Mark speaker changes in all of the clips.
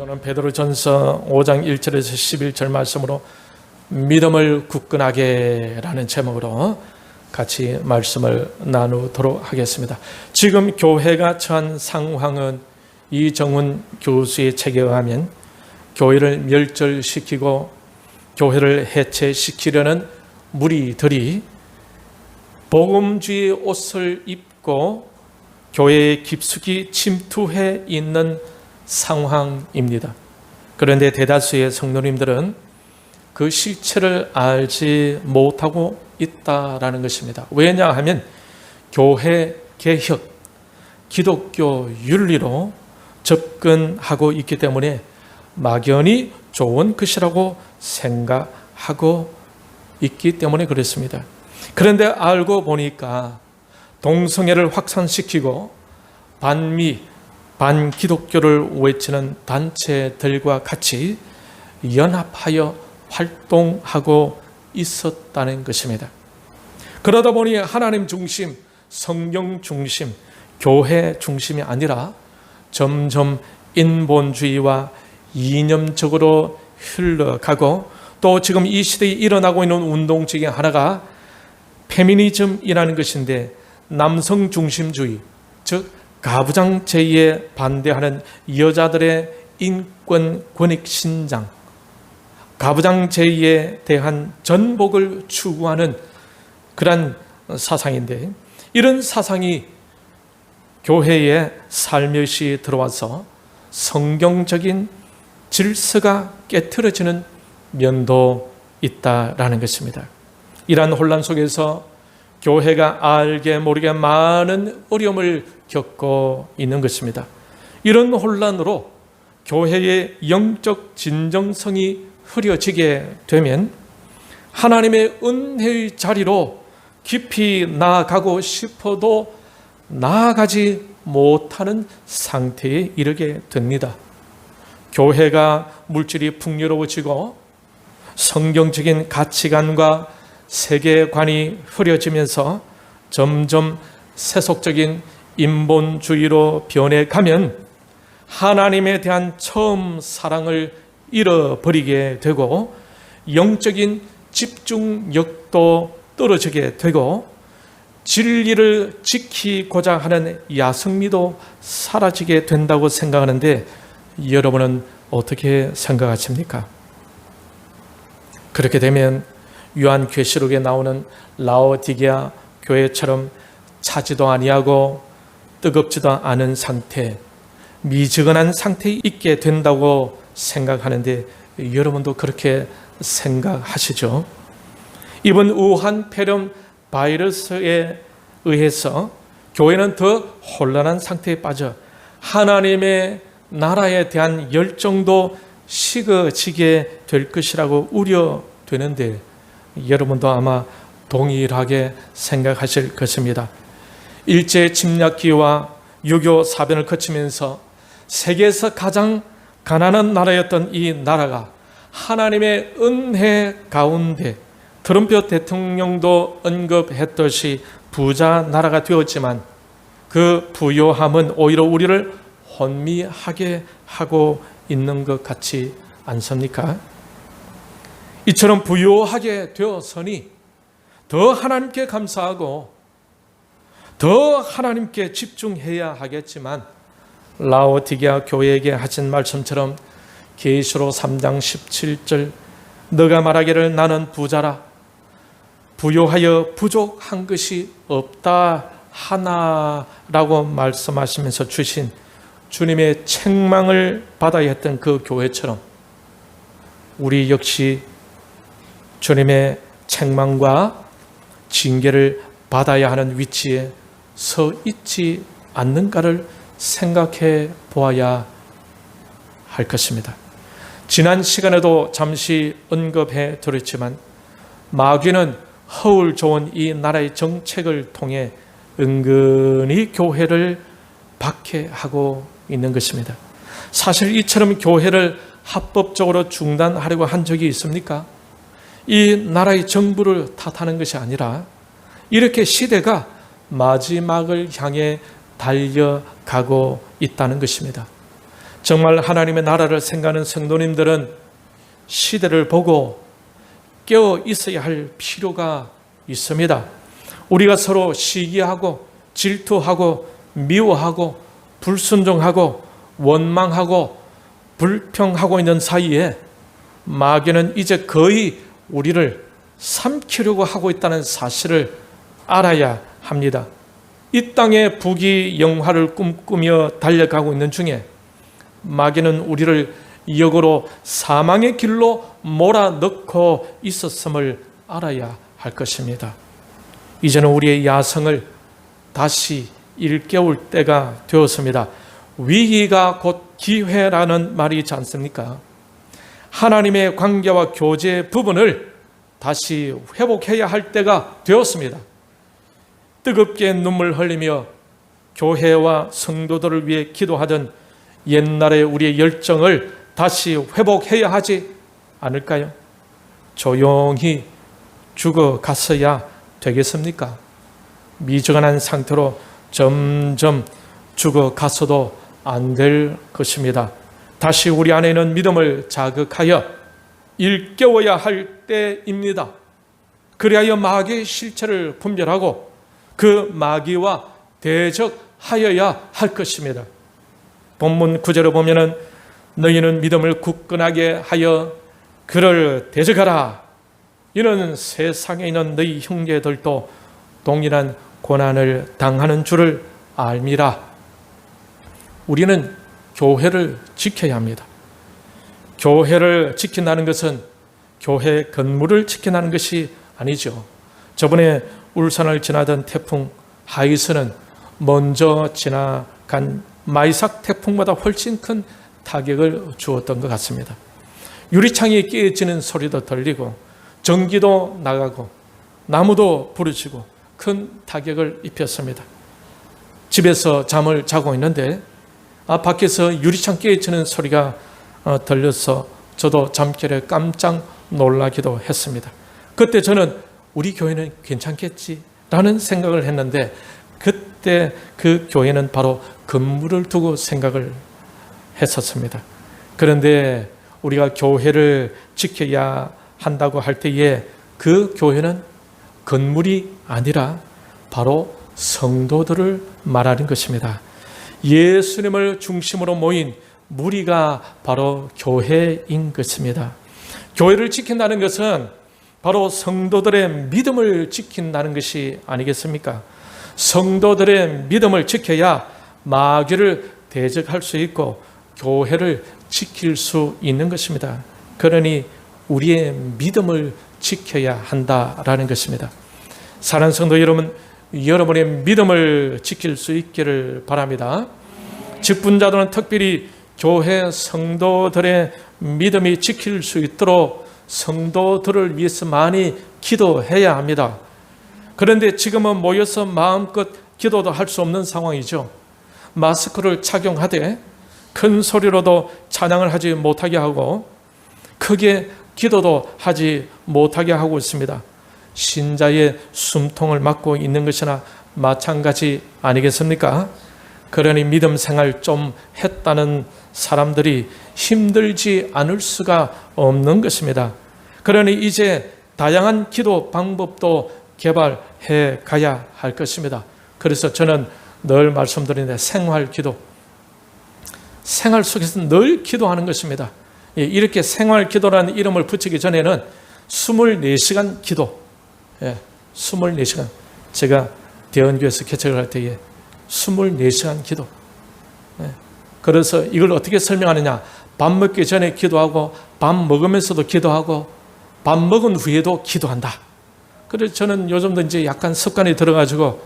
Speaker 1: 오늘은 베드로전서 5장 1절에서 11절 말씀으로 믿음을 굳건하게 라는 제목으로 같이 말씀을 나누도록 하겠습니다. 지금 교회가 처한 상황은 이정훈 교수의 책에 의하면 교회를 멸절시키고 교회를 해체시키려는 무리들이 복음주의 옷을 입고 교회에 깊숙이 침투해 있는 상황입니다. 그런데 대다수의 성도님들은 그 실체를 알지 못하고 있다라는 것입니다. 왜냐하면 교회 개혁, 기독교 윤리로 접근하고 있기 때문에 막연히 좋은 것이라고 생각하고 있기 때문에 그렇습니다. 그런데 알고 보니까 동성애를 확산시키고 반미, 반기독교를 외치는 단체들과 같이 연합하여 활동하고 있었다는 것입니다. 그러다 보니 하나님 중심, 성경 중심, 교회 중심이 아니라 점점 인본주의와 이념적으로 흘러가고 또 지금 이 시대에 일어나고 있는 운동 중에 하나가 페미니즘이라는 것인데 남성 중심주의, 즉 가부장제의에 반대하는 여자들의 인권 권익 신장, 가부장제의에 대한 전복을 추구하는 그런 사상인데 이런 사상이 교회에 살며시 들어와서 성경적인 질서가 깨트려지는 면도 있다라는 것입니다. 이러한 혼란 속에서 교회가 알게 모르게 많은 어려움을 겪고 있는 것입니다. 이런 혼란으로 교회의 영적 진정성이 흐려지게 되면 하나님의 은혜의 자리로 깊이 나아가고 싶어도 나아가지 못하는 상태에 이르게 됩니다. 교회가 물질이 풍요로워지고 성경적인 가치관과 세계관이 흐려지면서 점점 세속적인 인본주의로 변해가면 하나님에 대한 처음 사랑을 잃어버리게 되고 영적인 집중력도 떨어지게 되고 진리를 지키고자 하는 야성미도 사라지게 된다고 생각하는데 여러분은 어떻게 생각하십니까? 그렇게 되면 요한계시록에 나오는 라오디게아 교회처럼 차지도 아니하고 뜨겁지도 않은 상태, 미지근한 상태에 있게 된다고 생각하는데 여러분도 그렇게 생각하시죠? 이번 우한 폐렴 바이러스에 의해서 교회는 더 혼란한 상태에 빠져 하나님의 나라에 대한 열정도 식어지게 될 것이라고 우려되는데 여러분도 아마 동일하게 생각하실 것입니다. 일제 침략기와 유교 사변을 거치면서 세계에서 가장 가난한 나라였던 이 나라가 하나님의 은혜 가운데 트럼프 대통령도 언급했듯이 부자 나라가 되었지만 그 부요함은 오히려 우리를 혼미하게 하고 있는 것 같지 않습니까? 이처럼 부요하게 되었으니 더 하나님께 감사하고 더 하나님께 집중해야 하겠지만 라오디게아 교회에게 하신 말씀처럼 계시록 3장 17절 너가 말하기를 나는 부자라 부요하여 부족한 것이 없다 하나라고 말씀하시면서 주신 주님의 책망을 받아야 했던 그 교회처럼 우리 역시 주님의 책망과 징계를 받아야 하는 위치에 서 있지 않는가를 생각해 보아야 할 것입니다. 지난 시간에도 잠시 언급해 드렸지만 마귀는 허울 좋은 이 나라의 정책을 통해 은근히 교회를 박해하고 있는 것입니다. 사실 이처럼 교회를 합법적으로 중단하려고 한 적이 있습니까? 이 나라의 정부를 탓하는 것이 아니라 이렇게 시대가 마지막을 향해 달려가고 있다는 것입니다. 정말 하나님의 나라를 생각하는 성도님들은 시대를 보고 깨어 있어야 할 필요가 있습니다. 우리가 서로 시기하고 질투하고 미워하고 불순종하고 원망하고 불평하고 있는 사이에 마귀는 이제 거의 우리를 삼키려고 하고 있다는 사실을 알아야 합니다. 이 땅의 부귀영화를 꿈꾸며 달려가고 있는 중에 마귀는 우리를 역으로 사망의 길로 몰아넣고 있었음을 알아야 할 것입니다. 이제는 우리의 야성을 다시 일깨울 때가 되었습니다. 위기가 곧 기회라는 말이 있지 않습니까? 하나님의 관계와 교제 부분을 다시 회복해야 할 때가 되었습니다. 뜨겁게 눈물 흘리며 교회와 성도들을 위해 기도하던 옛날의 우리의 열정을 다시 회복해야 하지 않을까요? 조용히 죽어갔어야 되겠습니까? 미적한 상태로 점점 죽어갔어도 안 될 것입니다. 다시 우리 안에 있는 믿음을 자극하여 일깨워야 할 때입니다. 그리하여 마귀의 실체를 분별하고 그 마귀와 대적하여야 할 것입니다. 본문 9절을 보면은 너희는 믿음을 굳건하게 하여 그를 대적하라. 이는 세상에 있는 너희 형제들도 동일한 고난을 당하는 줄을 알미라. 우리는 교회를 지켜야 합니다. 교회를 지킨다는 것은 교회 건물을 지킨다는 것이 아니죠. 저번에 울산을 지나던 태풍 하이스는 먼저 지나간 마이삭 태풍보다 훨씬 큰 타격을 주었던 것 같습니다. 유리창이 깨지는 소리도 들리고 전기도 나가고 나무도 부러지고 큰 타격을 입혔습니다. 집에서 잠을 자고 있는데 밖에서 유리창 깨지는 소리가 들려서 저도 잠결에 깜짝 놀라기도 했습니다. 그때 저는 우리 교회는 괜찮겠지라는 생각을 했는데 그때 그 교회는 바로 건물을 두고 생각을 했었습니다. 그런데 우리가 교회를 지켜야 한다고 할 때에 그 교회는 건물이 아니라 바로 성도들을 말하는 것입니다. 예수님을 중심으로 모인 무리가 바로 교회인 것입니다. 교회를 지킨다는 것은 바로 성도들의 믿음을 지킨다는 것이 아니겠습니까? 성도들의 믿음을 지켜야 마귀를 대적할 수 있고 교회를 지킬 수 있는 것입니다. 그러니 우리의 믿음을 지켜야 한다라는 것입니다. 사랑하는 성도 여러분, 여러분의 믿음을 지킬 수 있기를 바랍니다. 직분자들은 특별히 교회 성도들의 믿음이 지킬 수 있도록 성도들을 위해서 많이 기도해야 합니다. 그런데 지금은 모여서 마음껏 기도도 할 수 없는 상황이죠. 마스크를 착용하되 큰 소리로도 찬양을 하지 못하게 하고 크게 기도도 하지 못하게 하고 있습니다. 신자의 숨통을 막고 있는 것이나 마찬가지 아니겠습니까? 그러니 믿음 생활 좀 했다는 사람들이 힘들지 않을 수가 없는 것입니다. 그러니 이제 다양한 기도 방법도 개발해 가야 할 것입니다. 그래서 저는 늘 말씀드리는데 생활 기도, 생활 속에서 늘 기도하는 것입니다. 이렇게 생활 기도라는 이름을 붙이기 전에는 24시간 기도, 24시간, 제가 대원교에서 개척을 할 때에 24시간 기도. 그래서 이걸 어떻게 설명하느냐? 밥 먹기 전에 기도하고 밥 먹으면서도 기도하고 밥 먹은 후에도 기도한다. 그래서 저는 요즘도 이제 약간 습관이 들어가지고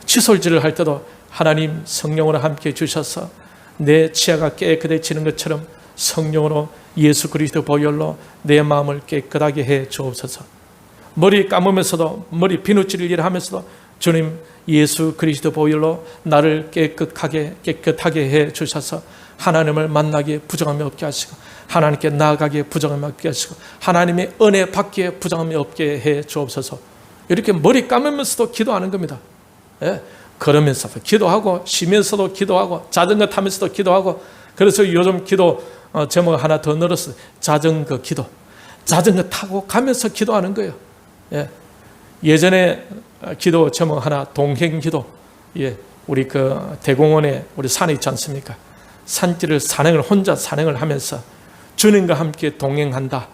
Speaker 1: 칫솔질을 할 때도 하나님 성령으로 함께 주셔서 내 치아가 깨끗해지는 것처럼 성령으로 예수 그리스도 보혈로 내 마음을 깨끗하게 해 주옵소서. 머리 감으면서도 머리 비누칠을 일하면서도 주님 예수 그리스도 보혈로 나를 깨끗하게 해 주셔서 하나님을 만나기에 부정함이 없게 하시고 하나님께 나아가기에 부정함이 없게 하시고 하나님의 은혜 받기에 부정함이 없게 해 주옵소서. 이렇게 머리 감으면서도 기도하는 겁니다. 걸으면서도 기도하고, 쉬면서도 기도하고, 자전거 타면서도 기도하고. 그래서 요즘 기도 제목 하나 더 늘었어요. 자전거 기도. 자전거 타고 가면서 기도하는 거예요. 예. 예전에 기도 제목 하나, 동행 기도. 예. 우리 그 대공원에 우리 산이 있지 않습니까? 산길을 혼자 산행을 하면서 주님과 함께 동행한다.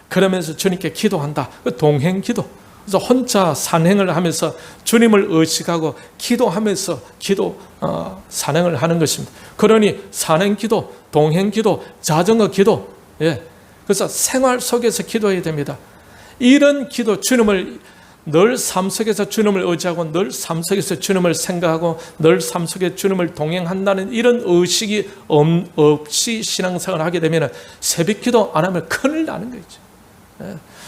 Speaker 1: 그러면서 주님께 기도한다. 그 동행 기도. 그래서 혼자 산행을 하면서 주님을 의식하고 기도하면서 산행을 하는 것입니다. 그러니 산행 기도, 동행 기도, 자전거 기도. 예. 그래서 생활 속에서 기도해야 됩니다. 이런 기도, 주님을 늘 삶 속에서 주님을 의지하고 늘 삶 속에서 주님을 생각하고 늘 삶 속에 주님을 동행한다는 이런 의식이 없이 신앙생활을 하게 되면 새벽 기도 안 하면 큰일 나는 거죠.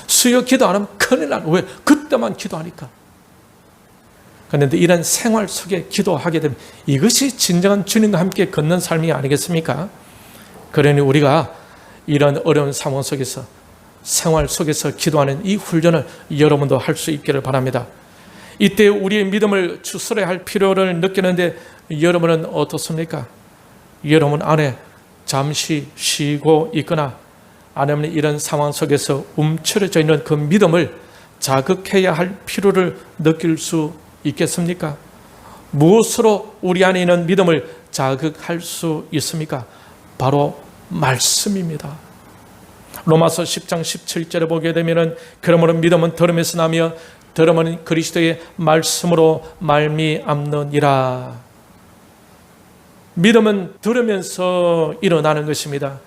Speaker 1: 수요 기도 안 하면 큰일 나는 거예요. 왜? 그때만 기도하니까. 그런데 이런 생활 속에 기도하게 되면 이것이 진정한 주님과 함께 걷는 삶이 아니겠습니까? 그러니 우리가 이런 어려운 상황 속에서 생활 속에서 기도하는 이 훈련을 여러분도 할 수 있기를 바랍니다. 이때 우리의 믿음을 추스려야 할 필요를 느끼는데 여러분은 어떻습니까? 여러분 안에 잠시 쉬고 있거나 아니면 이런 상황 속에서 움츠러져 있는 그 믿음을 자극해야 할 필요를 느낄 수 있겠습니까? 무엇으로 우리 안에 있는 믿음을 자극할 수 있습니까? 바로 말씀입니다. 로마서 10장 17절에 보게 되면 그러므로 믿음은 들음에서 나며 들음은 그리스도의 말씀으로 말미암느니라. 믿음은 들으면서 일어나는 것입니다.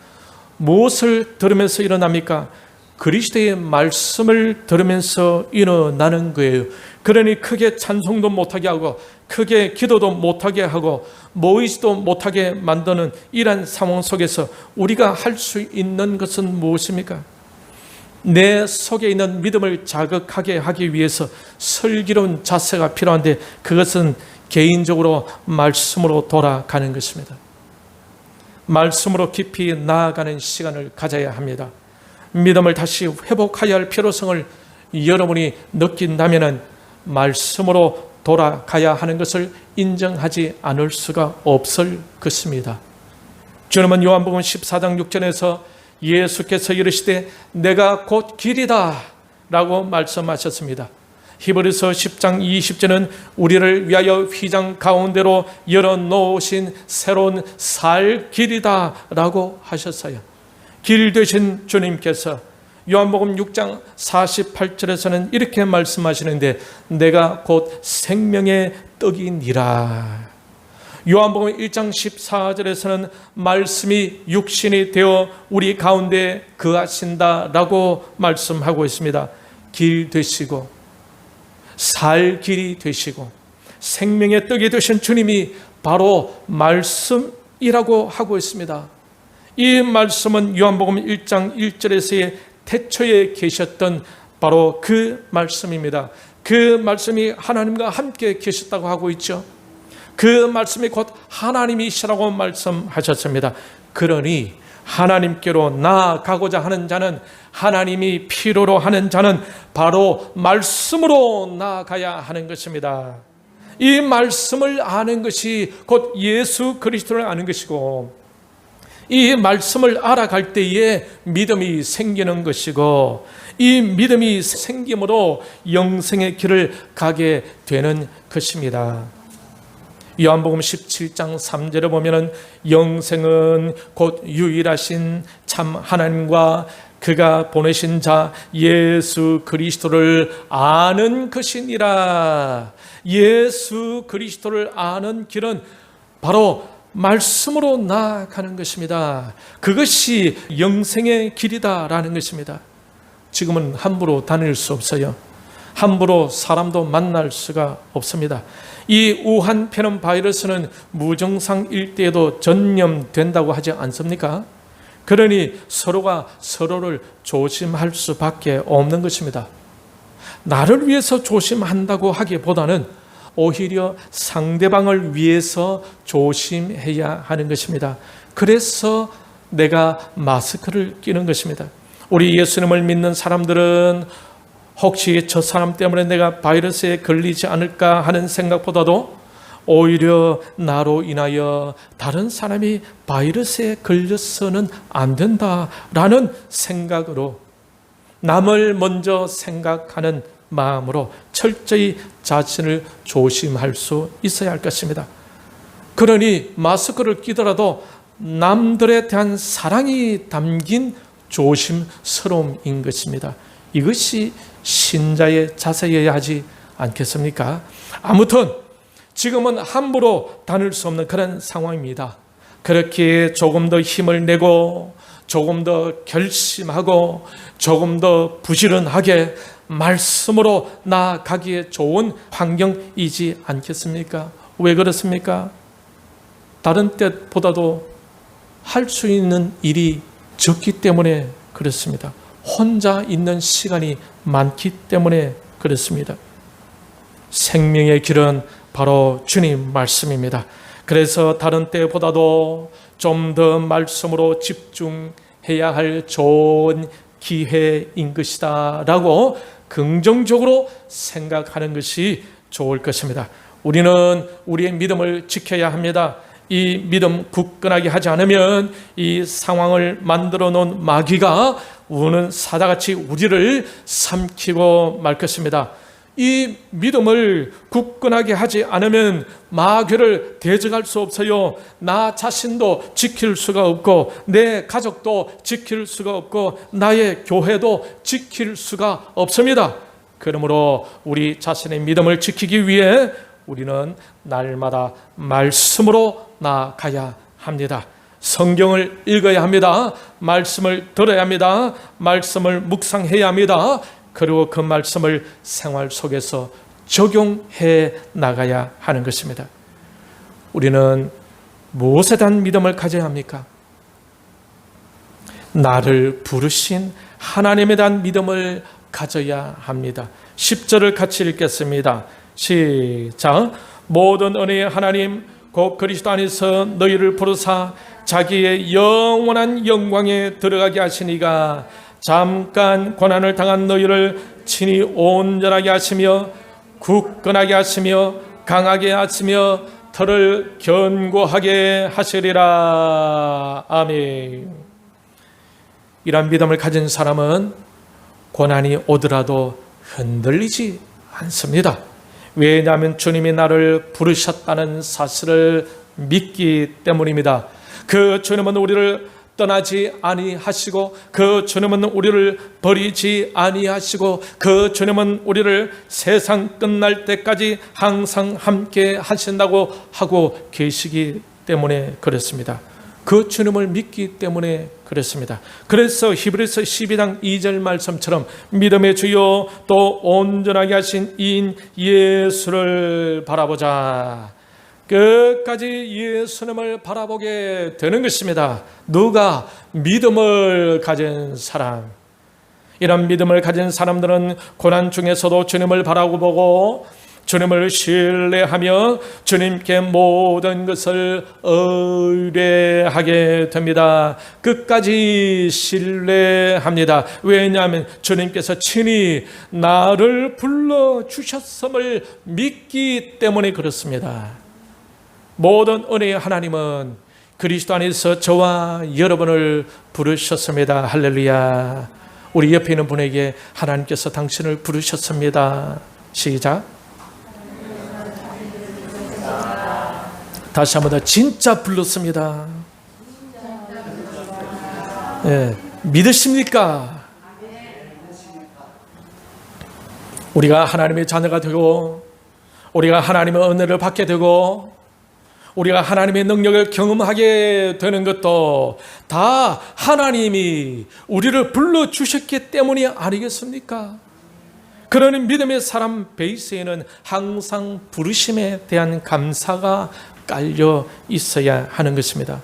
Speaker 1: 무엇을 들으면서 일어납니까? 그리스도의 말씀을 들으면서 일어나는 거예요. 그러니 크게 찬송도 못하게 하고 크게 기도도 못하게 하고 모이지도 못하게 만드는 이러한 상황 속에서 우리가 할 수 있는 것은 무엇입니까? 내 속에 있는 믿음을 자극하게 하기 위해서 슬기로운 자세가 필요한데 그것은 개인적으로 말씀으로 돌아가는 것입니다. 말씀으로 깊이 나아가는 시간을 가져야 합니다. 믿음을 다시 회복해야 할 필요성을 여러분이 느낀다면 말씀으로 돌아가야 하는 것을 인정하지 않을 수가 없을 것입니다. 주님은 요한복음 14장 6절에서 예수께서 이르시되 내가 곧 길이다 라고 말씀하셨습니다. 히브리서 10장 20절은 우리를 위하여 휘장 가운데로 열어놓으신 새로운 살 길이다 라고 하셨어요. 길 되신 주님께서 요한복음 6장 48절에서는 이렇게 말씀하시는데 내가 곧 생명의 떡이니라. 요한복음 1장 14절에서는 말씀이 육신이 되어 우리 가운데 거하신다라고 말씀하고 있습니다. 길 되시고 살 길이 되시고 생명의 떡이 되신 주님이 바로 말씀이라고 하고 있습니다. 이 말씀은 요한복음 1장 1절에서의 태초에 계셨던 바로 그 말씀입니다. 그 말씀이 하나님과 함께 계셨다고 하고 있죠. 그 말씀이 곧 하나님이시라고 말씀하셨습니다. 그러니 하나님께로 나아가고자 하는 자는, 하나님이 필요로 하는 자는 바로 말씀으로 나아가야 하는 것입니다. 이 말씀을 아는 것이 곧 예수 그리스도를 아는 것이고, 이 말씀을 알아갈 때에 믿음이 생기는 것이고, 이 믿음이 생김으로 영생의 길을 가게 되는 것입니다. 요한복음 17장 3절에 보면 영생은 곧 유일하신 참 하나님과 그가 보내신 자 예수 그리스도를 아는 것이니라. 예수 그리스도를 아는 길은 바로 말씀으로 나아가는 것입니다. 그것이 영생의 길이다라는 것입니다. 지금은 함부로 다닐 수 없어요. 함부로 사람도 만날 수가 없습니다. 이 우한 폐렴 바이러스는 무증상일 때에도 전염된다고 하지 않습니까? 그러니 서로가 서로를 조심할 수밖에 없는 것입니다. 나를 위해서 조심한다고 하기보다는 오히려 상대방을 위해서 조심해야 하는 것입니다. 그래서 내가 마스크를 끼는 것입니다. 우리 예수님을 믿는 사람들은 혹시 저 사람 때문에 내가 바이러스에 걸리지 않을까 하는 생각보다도 오히려 나로 인하여 다른 사람이 바이러스에 걸려서는 안 된다라는 생각으로, 남을 먼저 생각하는 마음으로 철저히 자신을 조심할 수 있어야 할 것입니다. 그러니 마스크를 끼더라도 남들에 대한 사랑이 담긴 조심스러움인 것입니다. 이것이 신자의 자세여야 하지 않겠습니까? 아무튼 지금은 함부로 다닐 수 없는 그런 상황입니다. 그렇게 조금 더 힘을 내고 조금 더 결심하고 조금 더 부지런하게 말씀으로 나아가기에 좋은 환경이지 않겠습니까? 왜 그렇습니까? 다른 때보다도 할 수 있는 일이 적기 때문에 그렇습니다. 혼자 있는 시간이 많기 때문에 그렇습니다. 생명의 길은 바로 주님 말씀입니다. 그래서 다른 때보다도 좀 더 말씀으로 집중해야 할 좋은 기회인 것이다 라고 긍정적으로 생각하는 것이 좋을 것입니다. 우리는 우리의 믿음을 지켜야 합니다. 이 믿음 굳건하게 하지 않으면 이 상황을 만들어 놓은 마귀가 우는 사자같이 우리를 삼키고 말 것입니다. 이 믿음을 굳건하게 하지 않으면 마귀를 대적할 수 없어요. 나 자신도 지킬 수가 없고 내 가족도 지킬 수가 없고 나의 교회도 지킬 수가 없습니다. 그러므로 우리 자신의 믿음을 지키기 위해 우리는 날마다 말씀으로 나아가야 합니다. 성경을 읽어야 합니다. 말씀을 들어야 합니다. 말씀을 묵상해야 합니다. 그리고 그 말씀을 생활 속에서 적용해 나가야 하는 것입니다. 우리는 무엇에 대한 믿음을 가져야 합니까? 나를 부르신 하나님에 대한 믿음을 가져야 합니다. 10절을 같이 읽겠습니다. 시작. 모든 은혜의 하나님 곧 그리스도 안에서 너희를 부르사 자기의 영원한 영광에 들어가게 하시니가 잠깐 고난을 당한 너희를 친히 온전하게 하시며 굳건하게 하시며 강하게 하시며 터를 견고하게 하시리라. 아멘. 이런 믿음을 가진 사람은 고난이 오더라도 흔들리지 않습니다. 왜냐하면 주님이 나를 부르셨다는 사실을 믿기 때문입니다. 그 주님은 우리를 떠나지 아니하시고 그 주님은 우리를 버리지 아니하시고 그 주님은 우리를 세상 끝날 때까지 항상 함께 하신다고 하고 계시기 때문에 그렇습니다. 그 주님을 믿기 때문에 그렇습니다. 그래서 히브리서 12장 2절 말씀처럼 믿음의 주요 또 온전하게 하신 이인 예수를 바라보자. 끝까지 예수님을 바라보게 되는 것입니다. 누가? 믿음을 가진 사람. 이런 믿음을 가진 사람들은 고난 중에서도 주님을 바라보고 주님을 신뢰하며 주님께 모든 것을 의뢰하게 됩니다. 끝까지 신뢰합니다. 왜냐하면 주님께서 친히 나를 불러주셨음을 믿기 때문에 그렇습니다. 모든 은혜의 하나님은 그리스도 안에서 저와 여러분을 부르셨습니다. 할렐루야. 우리 옆에 있는 분에게 하나님께서 당신을 부르셨습니다. 시작. 다시 한번 더 진짜 불렀습니다. 네, 믿으십니까? 우리가 하나님의 자녀가 되고 우리가 하나님의 은혜를 받게 되고 우리가 하나님의 능력을 경험하게 되는 것도 다 하나님이 우리를 불러주셨기 때문이 아니겠습니까? 그러는 믿음의 사람 베이스에는 항상 부르심에 대한 감사가 깔려 있어야 하는 것입니다.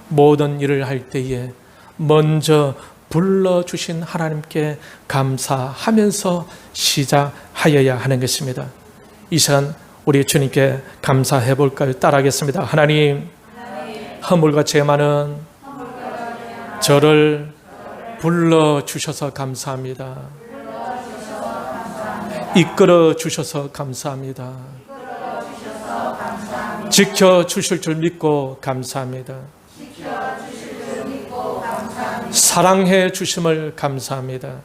Speaker 1: 모든 일을 할 때에 먼저 불러주신 하나님께 감사하면서 시작하여야 하는 것입니다. 이 시간 우리 주님께 감사해 볼까요? 따라하겠습니다. 하나님, 허물과 죄 많은 저를 불러주셔서 감사합니다. 이끌어 주셔서 감사합니다. 지켜주실 줄 믿고 감사합니다. 사랑해 주심을 감사합니다.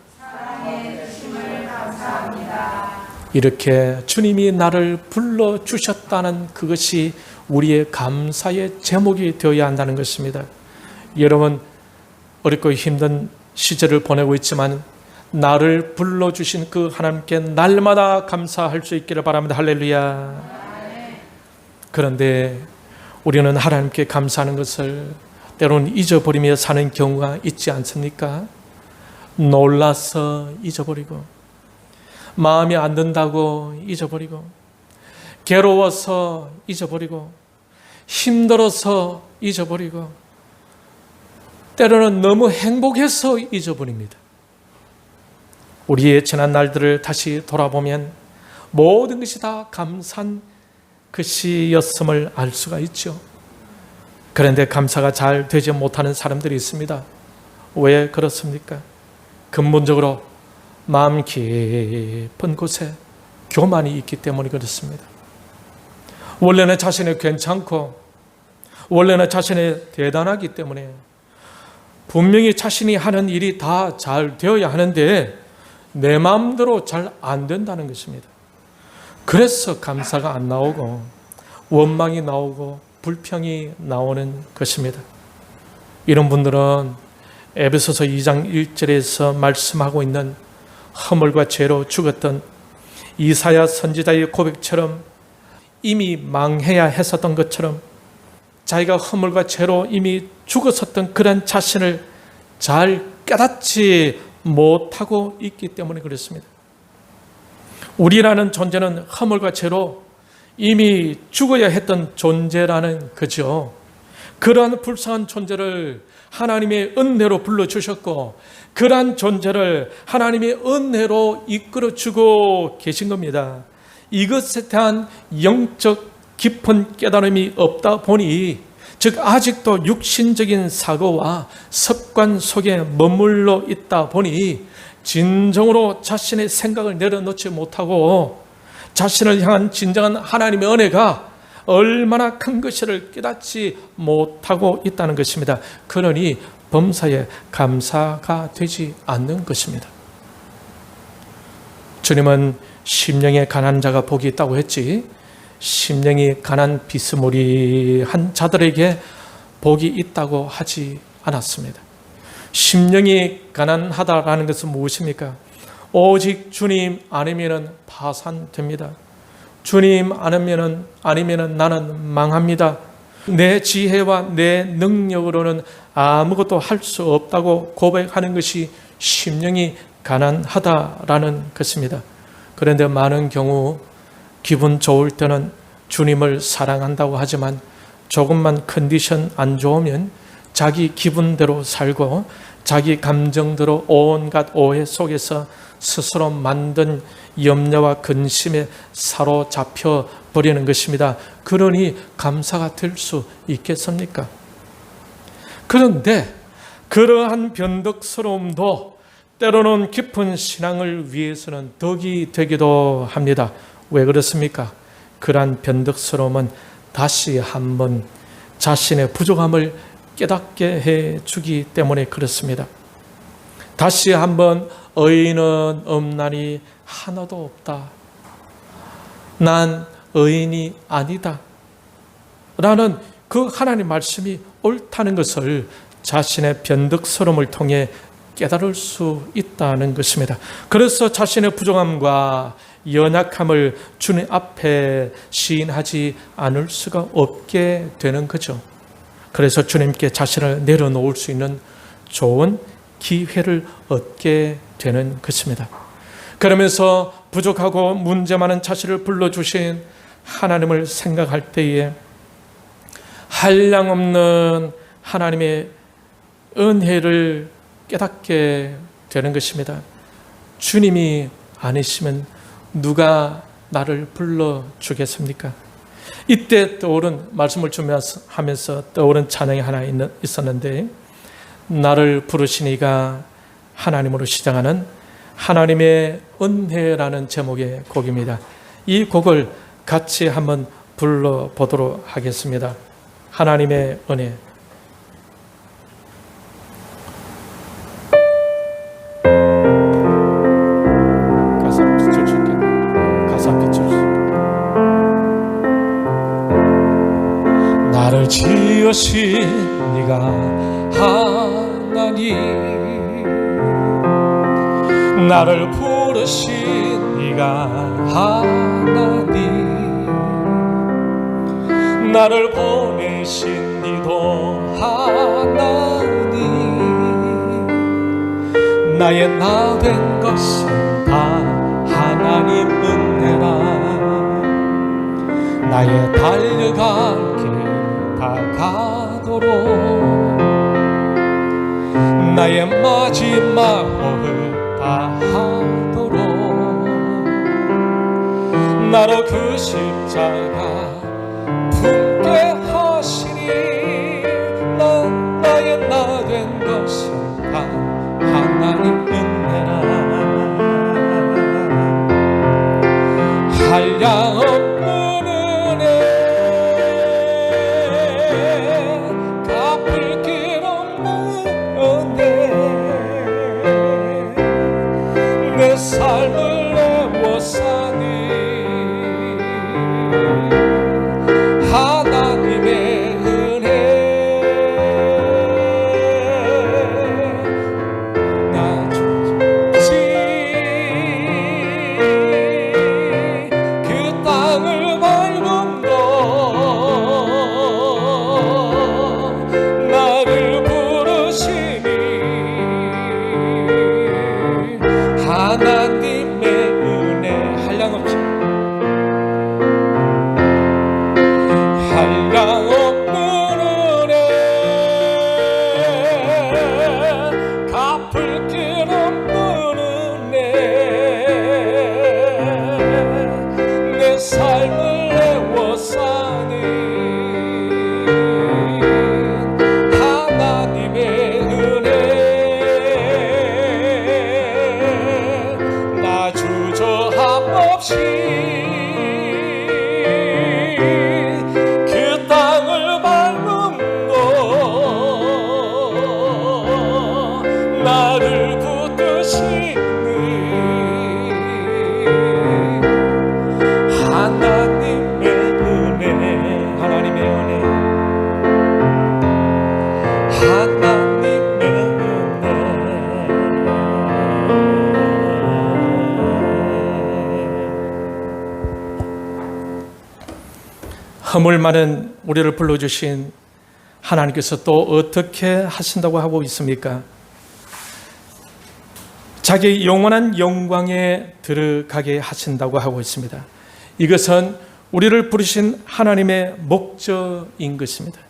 Speaker 1: 이렇게 주님이 나를 불러주셨다는 그것이 우리의 감사의 제목이 되어야 한다는 것입니다. 여러분, 어렵고 힘든 시절을 보내고 있지만 나를 불러주신 그 하나님께 날마다 감사할 수 있기를 바랍니다. 할렐루야. 그런데 우리는 하나님께 감사하는 것을 때로는 잊어버리며 사는 경우가 있지 않습니까? 놀라서 잊어버리고, 마음이 안 든다고 잊어버리고, 괴로워서 잊어버리고, 힘들어서 잊어버리고, 때로는 너무 행복해서 잊어버립니다. 우리의 지난 날들을 다시 돌아보면 모든 것이 다 감사한 것이었음을 알 수가 있죠. 그런데 감사가 잘 되지 못하는 사람들이 있습니다. 왜 그렇습니까? 근본적으로 마음 깊은 곳에 교만이 있기 때문에 그렇습니다. 원래는 자신이 괜찮고 원래는 자신이 대단하기 때문에 분명히 자신이 하는 일이 다 잘 되어야 하는데 내 마음대로 잘 안 된다는 것입니다. 그래서 감사가 안 나오고 원망이 나오고 불평이 나오는 것입니다. 이런 분들은 에베소서 2장 1절에서 말씀하고 있는 허물과 죄로 죽었던 이사야 선지자의 고백처럼 이미 망해야 했었던 것처럼 자기가 허물과 죄로 이미 죽었었던 그런 자신을 잘 깨닫지 못하고 있기 때문에 그렇습니다. 우리라는 존재는 허물과 죄로 이미 죽어야 했던 존재라는 거죠. 그러한 불쌍한 존재를 하나님의 은혜로 불러주셨고 그러한 존재를 하나님의 은혜로 이끌어주고 계신 겁니다. 이것에 대한 영적 깊은 깨달음이 없다 보니 즉 아직도 육신적인 사고와 습관 속에 머물러 있다 보니 진정으로 자신의 생각을 내려놓지 못하고 자신을 향한 진정한 하나님의 은혜가 얼마나 큰 것을 깨닫지 못하고 있다는 것입니다. 그러니 범사에 감사가 되지 않는 것입니다. 주님은 심령에 가난한 자가 복이 있다고 했지 심령이 가난 비스무리한 자들에게 복이 있다고 하지 않았습니다. 심령이 가난하다라는 것은 무엇입니까? 오직 주님 아니면은 파산됩니다. 주님 아니면은 나는 망합니다. 내 지혜와 내 능력으로는 아무것도 할 수 없다고 고백하는 것이 심령이 가난하다라는 것입니다. 그런데 많은 경우 기분 좋을 때는 주님을 사랑한다고 하지만 조금만 컨디션 안 좋으면 자기 기분대로 살고 자기 감정대로 온갖 오해 속에서 스스로 만든 염려와 근심에 사로잡혀 버리는 것입니다. 그러니 감사가 될 수 있겠습니까? 그런데 그러한 변덕스러움도 때로는 깊은 신앙을 위해서는 덕이 되기도 합니다. 왜 그렇습니까? 그러한 변덕스러움은 다시 한번 자신의 부족함을 깨닫게 해주기 때문에 그렇습니다. 다시 한번 의인은 없나니 하나도 없다. 난 의인이 아니다. 라는 그 하나님 말씀이 옳다는 것을 자신의 변덕스러움을 통해 깨달을 수 있다는 것입니다. 그래서 자신의 부족함과 연약함을 주님 앞에 시인하지 않을 수가 없게 되는 거죠. 그래서 주님께 자신을 내려놓을 수 있는 좋은 기회를 얻게 되는 것입니다. 그러면서 부족하고 문제 많은 자신을 불러주신 하나님을 생각할 때에 한량없는 하나님의 은혜를 깨닫게 되는 것입니다. 주님이 아니시면 누가 나를 불러주겠습니까? 이때 떠오른 말씀을 하면서 떠오른 찬양이 하나 있었는데 나를 부르신 이가 하나님으로 시작하는 하나님의 은혜라는 제목의 곡입니다. 이 곡을 같이 한번 불러보도록 하겠습니다. 하나님의 은혜. 가사 비춰줄게. 가사 비춰줄게. 나를 지으신 네가 하나님, 나를 부르신 네가 하나님, 나를 보내신 니도 하나님, 나의 나 된 것은 다 하나님 은혜라. 나의 달려갈 길 다 가도록, 나의 마지막 호흡 다 하도록, 나로 그 십자가 품게 하시니, 나의 나 된 것은 다 하나님 은혜라. 한량없는 은혜, 갚을 길 없는 은혜, 내 삶을 내워 사니 하나님의 은혜. 나 죽지 그 땅을 밟은 거, 나를 부르시니 하나님의 은혜. 한량없이 한량없는 은혜, 갚을 길 없는 은혜, 내 삶을 내워 사는 하나님의 은혜. 나 주저함 없이 나를 붙드시는 하나님의 은혜. 하나님의 은혜, 하나님의 은혜. 허물 많은 우리를 불러주신 하나님께서 또 어떻게 하신다고 하고 있습니까? 자기 영원한 영광에 들어가게 하신다고 하고 있습니다. 이것은 우리를 부르신 하나님의 목적인 것입니다.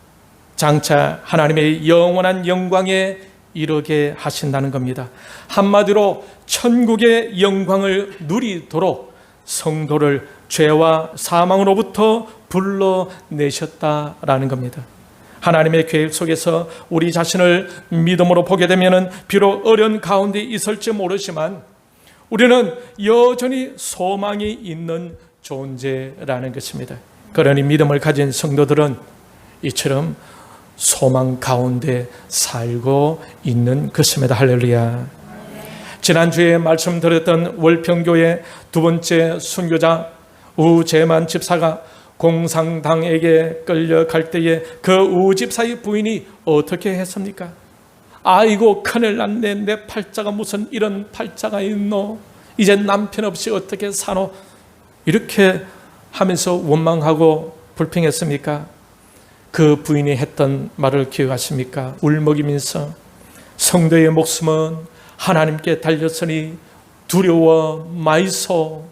Speaker 1: 장차 하나님의 영원한 영광에 이르게 하신다는 겁니다. 한마디로 천국의 영광을 누리도록 성도를 죄와 사망으로부터 불러내셨다라는 겁니다. 하나님의 계획 속에서 우리 자신을 믿음으로 보게 되면 비록 어려운 가운데 있을지 모르지만 우리는 여전히 소망이 있는 존재라는 것입니다. 그러니 믿음을 가진 성도들은 이처럼 소망 가운데 살고 있는 것입니다. 할렐루야. 지난주에 말씀드렸던 월평교회 두 번째 순교자 우재만 집사가 공산당에게 끌려갈 때에 그 우집사의 부인이 어떻게 했습니까? 아이고 큰일 났네, 내 팔자가 무슨 이런 팔자가 있노, 이제 남편 없이 어떻게 사노, 이렇게 하면서 원망하고 불평했습니까? 그 부인이 했던 말을 기억하십니까? 울먹이면서 성도의 목숨은 하나님께 달렸으니 두려워 마이소.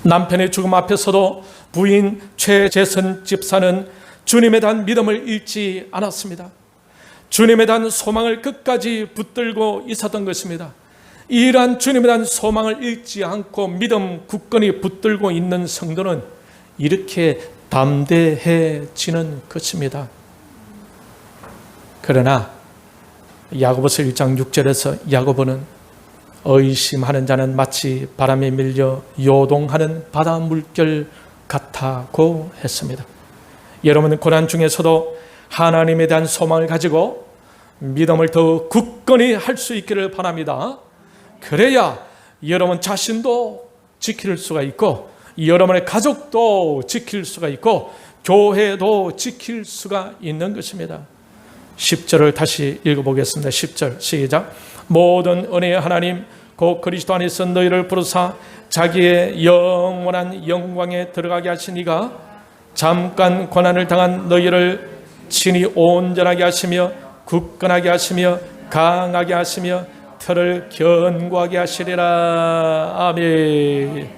Speaker 1: 남편의 죽음 앞에서도 부인 최재선 집사는 주님에 대한 믿음을 잃지 않았습니다. 주님에 대한 소망을 끝까지 붙들고 있었던 것입니다. 이러한 주님에 대한 소망을 잃지 않고 믿음 굳건히 붙들고 있는 성도는 이렇게 담대해지는 것입니다. 그러나 야고보서 1장 6절에서 야고보는 의심하는 자는 마치 바람에 밀려 요동하는 바다 물결 같다고 했습니다. 여러분은 고난 중에서도 하나님에 대한 소망을 가지고 믿음을 더 굳건히 할 수 있기를 바랍니다. 그래야 여러분 자신도 지킬 수가 있고 여러분의 가족도 지킬 수가 있고 교회도 지킬 수가 있는 것입니다. 10절을 다시 읽어보겠습니다. 10절 시작. 모든 은혜의 하나님 곧 그리스도 안에서 너희를 부르사 자기의 영원한 영광에 들어가게 하시니가 잠깐 고난을 당한 너희를 친히 온전하게 하시며 굳건하게 하시며 강하게 하시며 터를 견고하게 하시리라. 아멘.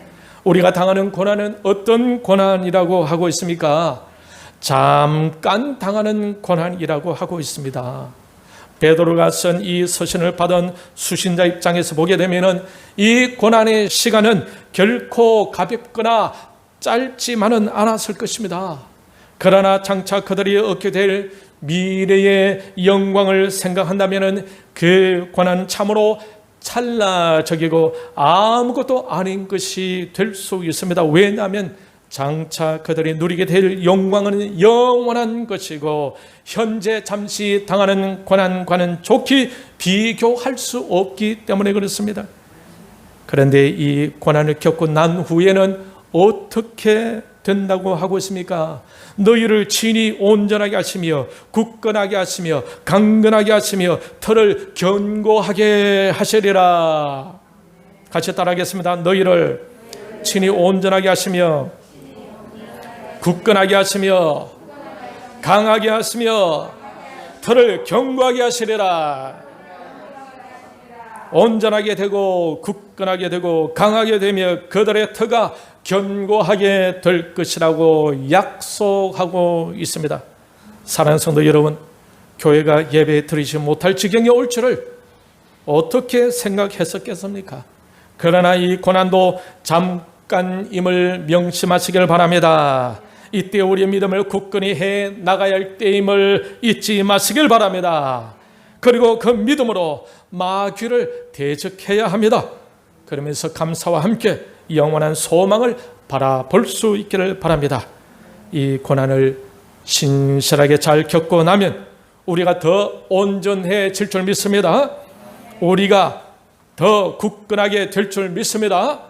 Speaker 1: 우리가 당하는 고난은 어떤 고난이라고 하고 있습니까? 잠깐 당하는 고난이라고 하고 있습니다. 베드로가 쓴 이 서신을 받은 수신자 입장에서 보게 되면 이 고난의 시간은 결코 가볍거나 짧지만은 않았을 것입니다. 그러나 장차 그들이 얻게 될 미래의 영광을 생각한다면 그 고난은 참으로 찰나적이고 아무것도 아닌 것이 될 수 있습니다. 왜냐하면 장차 그들이 누리게 될 영광은 영원한 것이고 현재 잠시 당하는 고난과는 좋게 비교할 수 없기 때문에 그렇습니다. 그런데 이 고난을 겪고 난 후에는 어떻게 된다고 하고 있습니까? 너희를 친히 온전하게 하시며 굳건하게 하시며 강건하게 하시며 터를 견고하게 하시리라. 같이 따라하겠습니다. 너희를 친히 온전하게 하시며 굳건하게 하시며 강하게 하시며 터를 견고하게 하시리라. 온전하게 되고 굳건하게 되고 강하게 되며 그들의 터가 견고하게 될 것이라고 약속하고 있습니다. 사랑하는 성도 여러분, 교회가 예배 드리지 못할 지경에 올 줄을 어떻게 생각했었겠습니까? 그러나 이 고난도 잠깐임을 명심하시길 바랍니다. 이때 우리의 믿음을 굳건히 해 나가야 할 때임을 잊지 마시길 바랍니다. 그리고 그 믿음으로 마귀를 대적해야 합니다. 그러면서 감사와 함께 영원한 소망을 바라볼 수 있기를 바랍니다. 이 고난을 신실하게 잘 겪고 나면 우리가 더 온전해질 줄 믿습니다. 우리가 더 굳건하게 될 줄 믿습니다.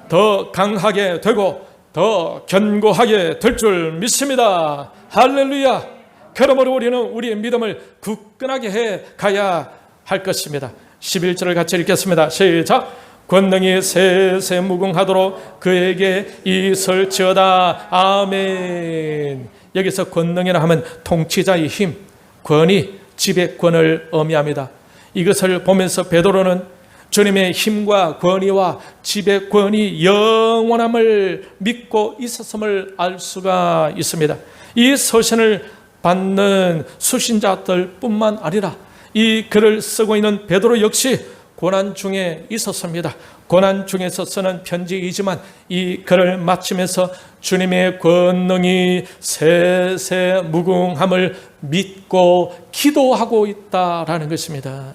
Speaker 1: 더 강하게 되고 더 견고하게 될 줄 믿습니다. 할렐루야. 그러므로 우리는 우리의 믿음을 굳건하게 해 가야 할 것입니다. 11절을 같이 읽겠습니다. 시작. 권능이 세세 무궁하도록 그에게 있을지어다. 아멘. 여기서 권능이라 하면 통치자의 힘, 권위, 지배권을 의미합니다. 이것을 보면서 베드로는 주님의 힘과 권위와 지배권이 영원함을 믿고 있었음을 알 수가 있습니다. 이 서신을 받는 수신자들 뿐만 아니라 이 글을 쓰고 있는 베드로 역시 고난 중에 있었습니다. 고난 중에서 쓰는 편지이지만 이 글을 마치면서 주님의 권능이 세세 무궁함을 믿고 기도하고 있다라는 것입니다.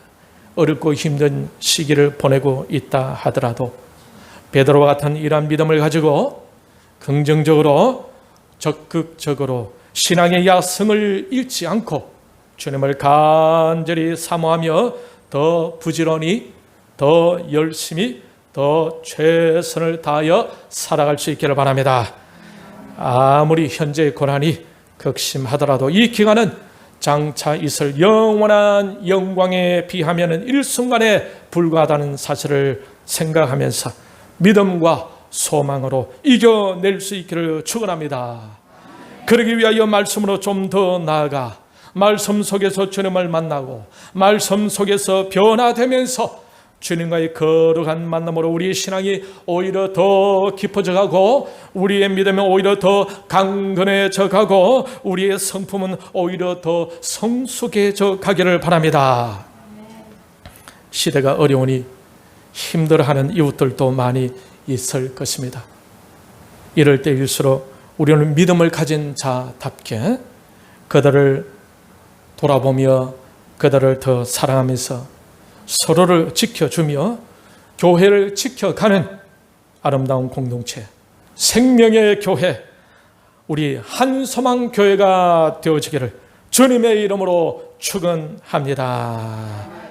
Speaker 1: 어렵고 힘든 시기를 보내고 있다 하더라도 베드로와 같은 이러한 믿음을 가지고 긍정적으로 적극적으로 신앙의 야성을 잃지 않고 주님을 간절히 사모하며 더 부지런히 더 열심히 더 최선을 다하여 살아갈 수 있기를 바랍니다. 아무리 현재의 고난이 극심하더라도 이 기간은 장차 있을 영원한 영광에 비하면 일순간에 불과하다는 사실을 생각하면서 믿음과 소망으로 이겨낼 수 있기를 축원합니다. 그러기 위하여 말씀으로 좀 더 나아가 말씀 속에서 주님을 만나고 말씀 속에서 변화되면서 주님과의 거룩한 만남으로 우리의 신앙이 오히려 더 깊어져 가고 우리의 믿음이 오히려 더 강건해져 가고 우리의 성품은 오히려 더 성숙해져 가기를 바랍니다. 시대가 어려우니 힘들어하는 이웃들도 많이 있을 것입니다. 이럴 때일수록 우리는 믿음을 가진 자답게 그들을 돌아보며 그들을 더 사랑하면서 서로를 지켜주며 교회를 지켜가는 아름다운 공동체, 생명의 교회, 우리 한소망교회가 되어지기를 주님의 이름으로 축원합니다.